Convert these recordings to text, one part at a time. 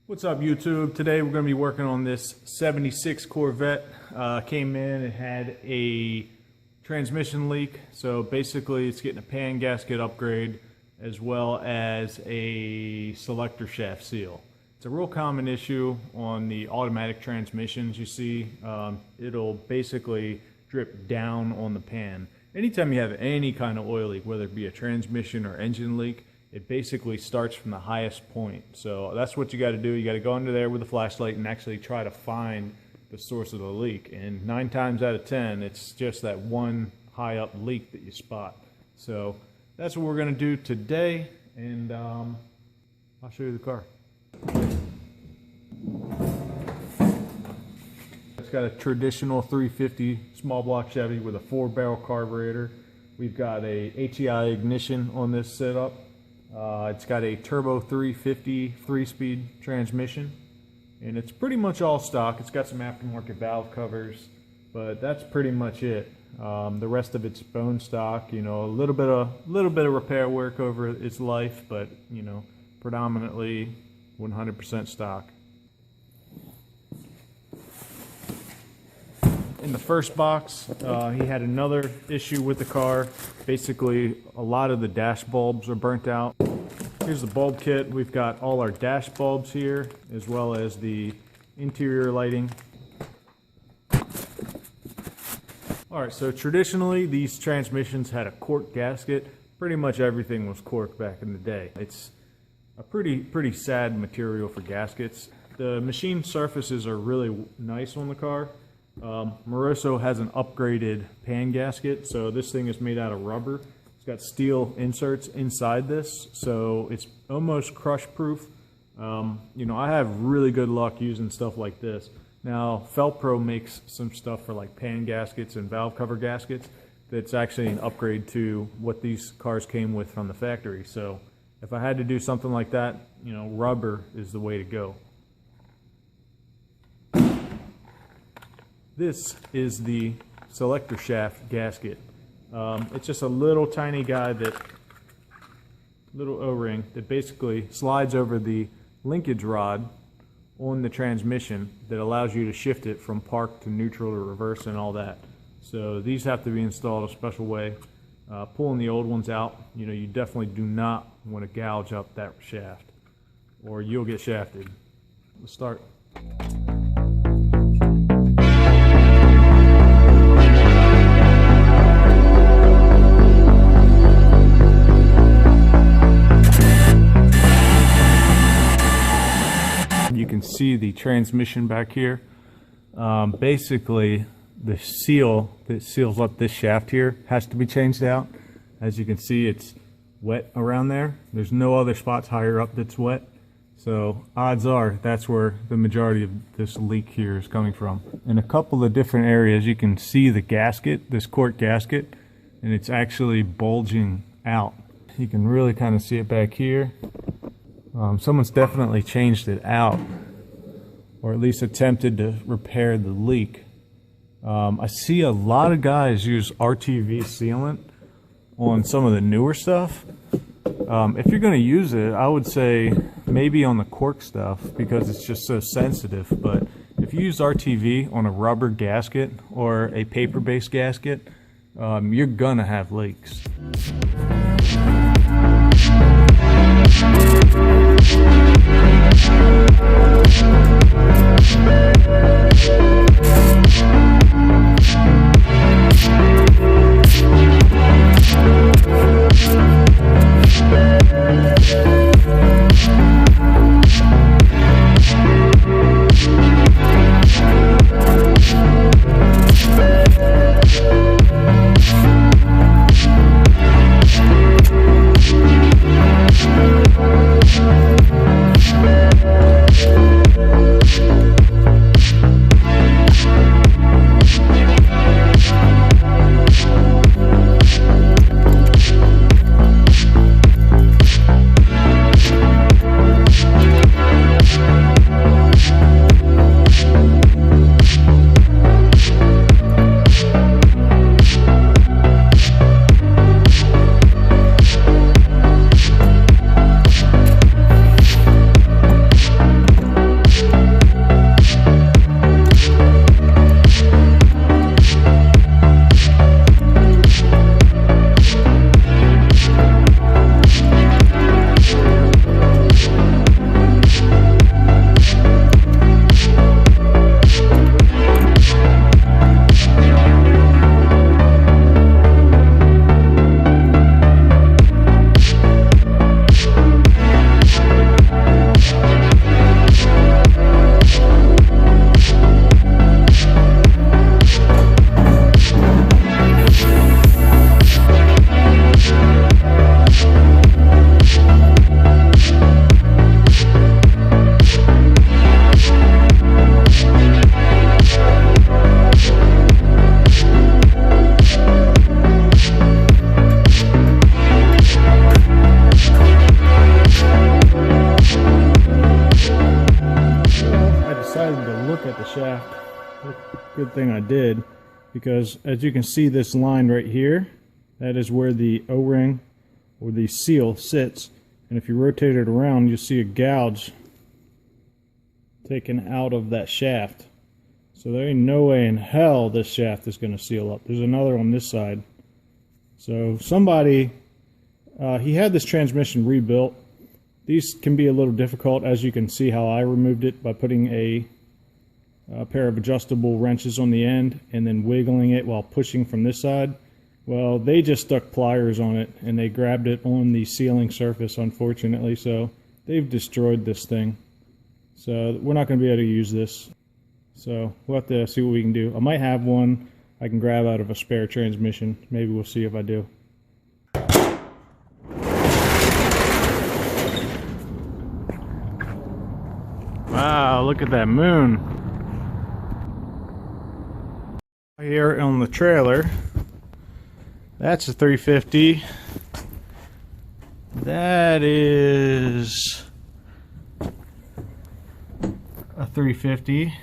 What's up, YouTube? Today we're going to be working on this 76 Corvette. Came in, it had a transmission leak, so basically it's getting a pan gasket upgrade as well as a selector shaft seal. It's a real common issue on the automatic transmissions. You see, it'll basically drip down on the pan. Anytime you have any kind of oil leak, whether it be a transmission or engine leak, it basically starts from the highest point. So that's what you got to do. You got to go under there with a flashlight and actually try to find the source of the leak. And 9 times out of 10, it's just that one high up leak that you spot. So that's what we're going to do today. And I'll show you the car. It's got a traditional 350 small block Chevy with a 4-barrel carburetor. We've got a HEI ignition on this setup. It's got a turbo 350 3-speed transmission, and it's pretty much all stock. It's got some aftermarket valve covers, but that's pretty much it. The rest of it's bone stock. You know, a little bit of repair work over its life, but you know, predominantly 100% stock. In the first box, he had another issue with the car. Basically, a lot of the dash bulbs are burnt out. Here's the bulb kit. We've got all our dash bulbs here, as well as the interior lighting. Alright, so traditionally, these transmissions had a cork gasket. Pretty much everything was cork back in the day. It's a pretty sad material for gaskets. The machine surfaces are really nice on the car. Moroso has an upgraded pan gasket, so this thing is made out of rubber. It's got steel inserts inside this, so it's almost crush proof. You know, I have really good luck using stuff like this. Now, Felpro makes some stuff for like pan gaskets and valve cover gaskets that's actually an upgrade to what these cars came with from the factory. So if I had to do something like that, you know, rubber is the way to go. This is the selector shaft gasket. It's just a little tiny guy, little O-ring that basically slides over the linkage rod on the transmission that allows you to shift it from park to neutral to reverse and all that. So these have to be installed a special way. Pulling the old ones out, you know, you definitely do not want to gouge up that shaft or you'll get shafted. Let's start. You can see the transmission back here. Basically, the seal that seals up this shaft here has to be changed out. As you can see, it's wet around there. There's no other spots higher up that's wet. So odds are that's where the majority of this leak here is coming from. In a couple of different areas, you can see the gasket, this cork gasket, and it's actually bulging out. You can really kind of see it back here. Someone's definitely changed it out, or at least attempted to repair the leak. I see a lot of guys use RTV sealant on some of the newer stuff. If you're going to use it, I would say maybe on the cork stuff because it's just so sensitive. But if you use RTV on a rubber gasket or a paper-based gasket, you're gonna have leaks. at the shaft. Good thing I did, because as you can see, this line right here, that is where the O-ring or the seal sits, and if you rotate it around, you'll see a gouge taken out of that shaft. So there ain't no way in hell this shaft is going to seal up. There's another on this side. So somebody, he had this transmission rebuilt. These can be a little difficult, as you can see how I removed it by putting a pair of adjustable wrenches on the end and then wiggling it while pushing from this side. Well, they just stuck pliers on it and they grabbed it on the sealing surface, unfortunately, so they've destroyed this thing. So we're not going to be able to use this. So we'll have to see what we can do. I might have one I can grab out of a spare transmission. Maybe we'll see if I do. Wow, look at that moon. Here on the trailer, that's a 350. That is a 350.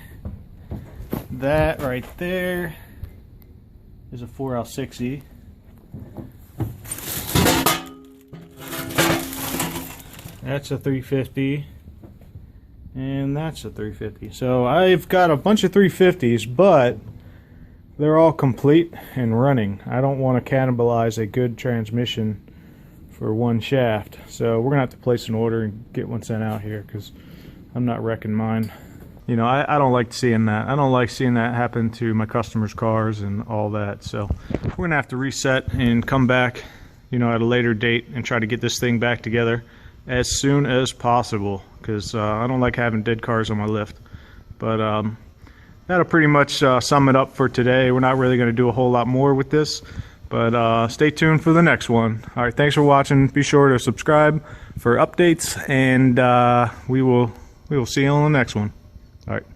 That right there is a 4L60. That's a 350. And that's a 350. So I've got a bunch of 350s, but they're all complete and running. I don't want to cannibalize a good transmission for one shaft. So we're going to have to place an order and get one sent out here, because I'm not wrecking mine. You know, I don't like seeing that. I don't like seeing that happen to my customers' cars and all that. So we're going to have to reset and come back, you know, at a later date and try to get this thing back together as soon as possible, because I don't like having dead cars on my lift. But that'll pretty much sum it up for today. We're not really going to do a whole lot more with this, but stay tuned for the next one. All right, thanks for watching. Be sure to subscribe for updates, and we will see you on the next one. All right.